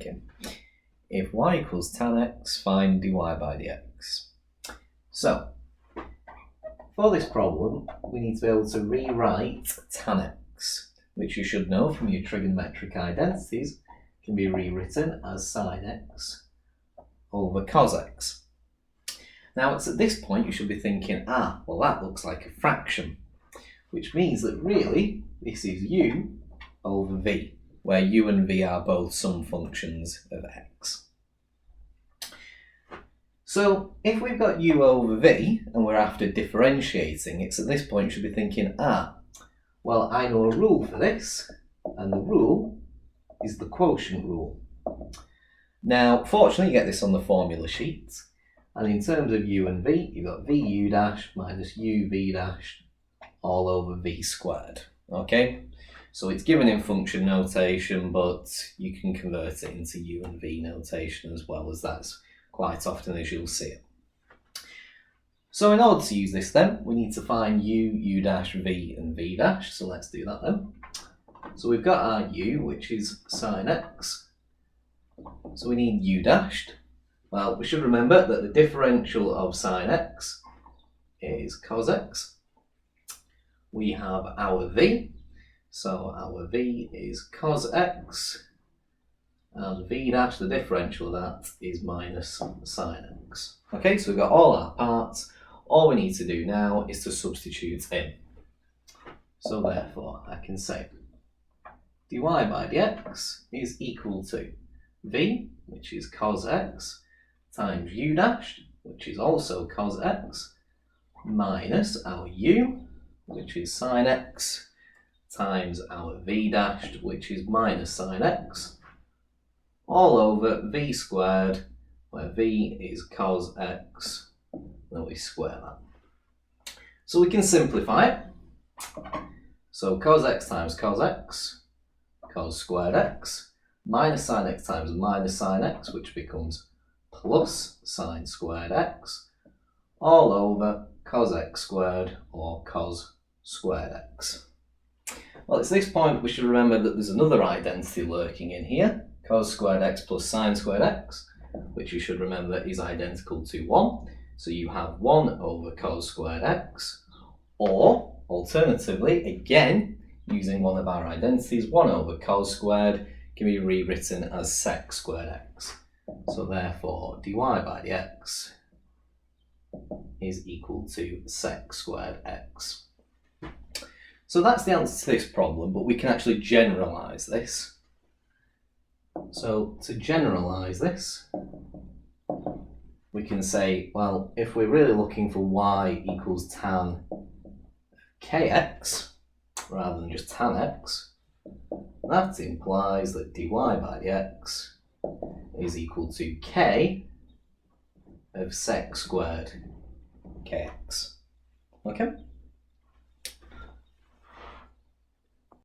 thinking. If y equals tan x, find dy by dx. So, for this problem, we need to be able to rewrite tan x, which you should know from your trigonometric identities, can be rewritten as sin x over cos x. Now, it's at this point you should be thinking, well, that looks like a fraction, which means that really this is u over v, where u and v are both some functions of x. So if we've got u over v and we're after differentiating, it's at this point you should be thinking, well, I know a rule for this, and the rule is the quotient rule. Now, fortunately, you get this on the formula sheet, and in terms of u and v, you've got vu dash minus uv dash all over v squared. Okay, so it's given in function notation, but you can convert it into u and v notation as well, as that's quite often as you'll see it. So in order to use this then, we need to find u dash, v and v dash, so let's do that then. So we've got our u, which is sin x, so we need u dashed. Well, we should remember that the differential of sin x is cos x. We have our v, so our v is cos x, and v dash, the differential of that, is minus sin x. Okay, so we've got all our parts. All we need to do now is to substitute in. So therefore, I can say dy by dx is equal to v, which is cos x, times u dash, which is also cos x, minus our u, which is sin x, times our v dashed, which is minus sin x, all over v squared, where v is cos x, and we square that. So we can simplify it. So cos x times cos x, cos squared x, minus sin x times minus sin x, which becomes plus sin squared x, all over cos x squared, or cos squared x. Well, it's this point we should remember that there's another identity lurking in here, cos squared x plus sin squared x, which you should remember is identical to 1. So you have 1 over cos squared x, or alternatively, again, using one of our identities, 1 over cos squared can be rewritten as sec squared x. So therefore, dy by dx is equal to sec squared x. So that's the answer to this problem, but we can actually generalise this. So to generalise this, we can say, well, if we're really looking for y equals tan kx, rather than just tan x, that implies that dy by dx is equal to k of sec squared kx. Okay?